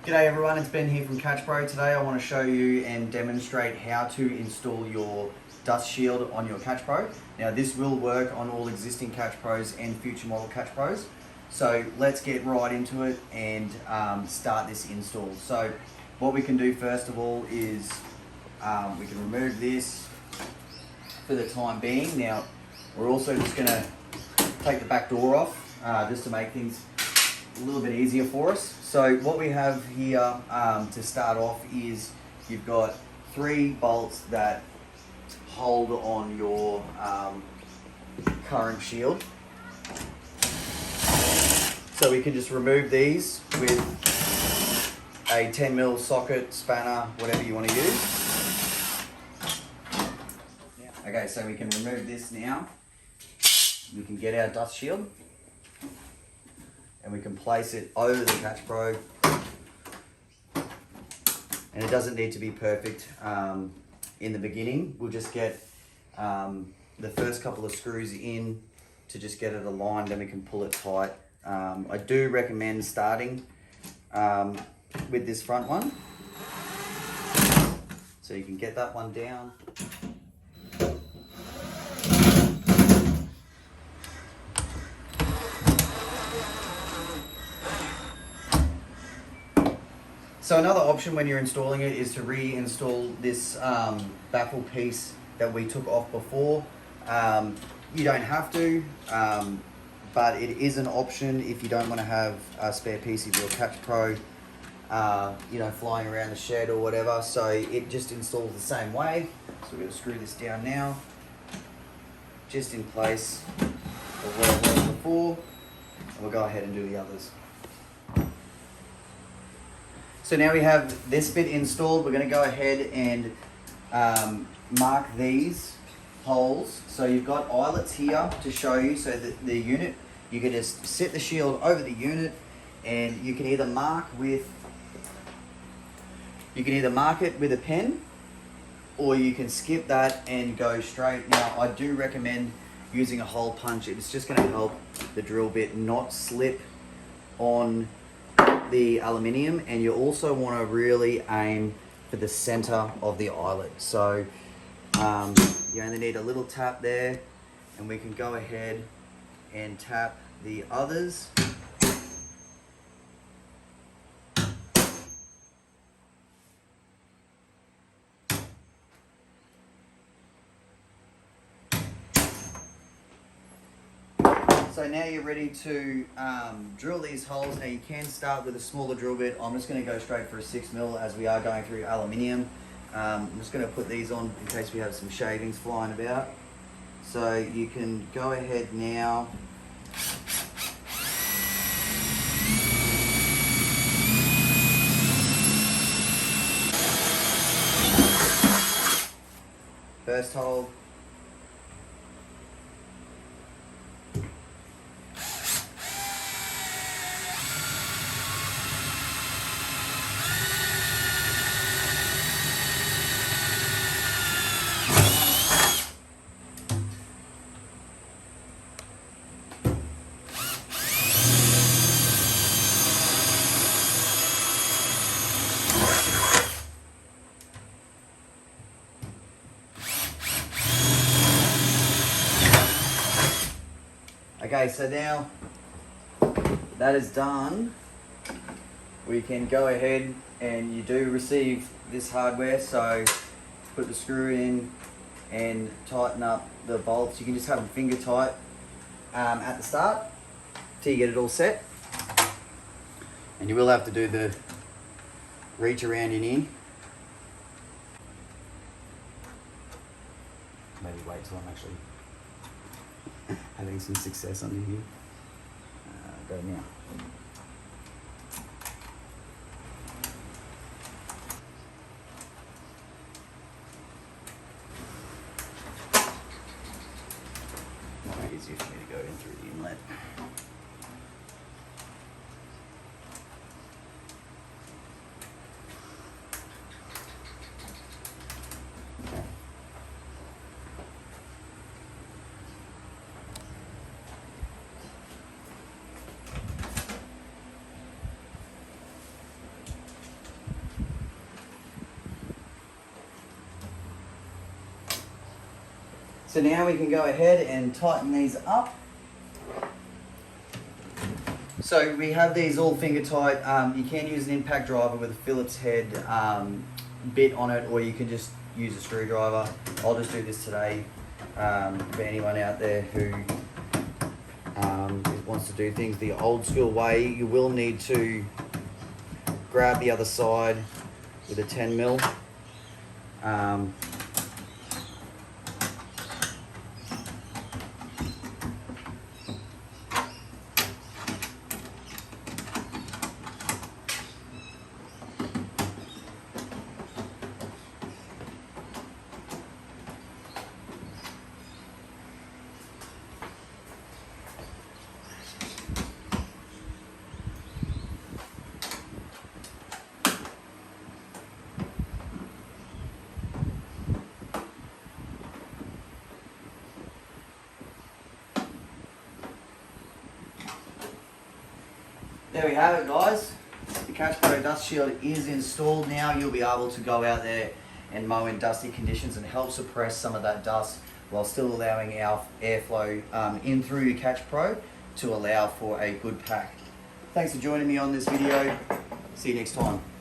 G'day everyone, it's Ben here from Catch Pro. Today I want to show you and demonstrate how to install your dust shield on your Catch Pro. Now this will work on all existing Catch Pros and future model Catch Pros. So let's get right into it and start this install. So what we can do first of all is we can remove this for the time being. Now we're also just going to take the back door off just to make things a little bit easier for us. So what we have here to start off is you've got 3 bolts that hold on your current shield. So we can just remove these with a 10mm socket, spanner, whatever you want to use. Okay, so we can remove this now. We can get our dust shield and we can place it over the Catch Pro, and it doesn't need to be perfect in the beginning. We'll just get the first couple of screws in to just get it aligned, then we can pull it tight. I do recommend starting with this front one, so you can get that one down. So another option when you're installing it is to reinstall this baffle piece that we took off before. You don't have to, but it is an option if you don't want to have a spare piece of your Catch Pro flying around the shed or whatever. So it just installs the same way. So we're going to screw this down now, just in place of where it was before, and we'll go ahead and do the others. So now we have this bit installed. We're going to go ahead and mark these holes. So you've got eyelets here to show you, so that the unit, you can just set the shield over the unit, and you can either mark it with a pen, or you can skip that and go straight. Now I do recommend using a hole punch. It's just going to help the drill bit not slip on the aluminium, and you also want to really aim for the center of the eyelet. So you only need a little tap there, and we can go ahead and tap the others. So now you're ready to drill these holes. Now you can start with a smaller drill bit. I'm just going to go straight for a 6mm as we are going through aluminium. I'm just going to put these on in case we have some shavings flying about. So you can go ahead now. First hole. Okay, so now that is done, we can go ahead, and you do receive this hardware, so put the screw in and tighten up the bolts. You can just have them finger tight at the start till you get it all set, and you will have to do the reach around in here. Maybe wait till I'm actually having some success under here. Go now. Might be easier for me to go in through the inlet. So now we can go ahead and tighten these up. So we have these all finger tight. You can use an impact driver with a Phillips head bit on it, or you can just use a screwdriver. I'll just do this today for anyone out there who wants to do things the old school way. You will need to grab the other side with a 10 mil. There we have it, guys. The Catch Pro dust shield is installed now. You'll be able to go out there and mow in dusty conditions and help suppress some of that dust while still allowing our airflow in through your Catch Pro to allow for a good pack. Thanks for joining me on this video. See you next time.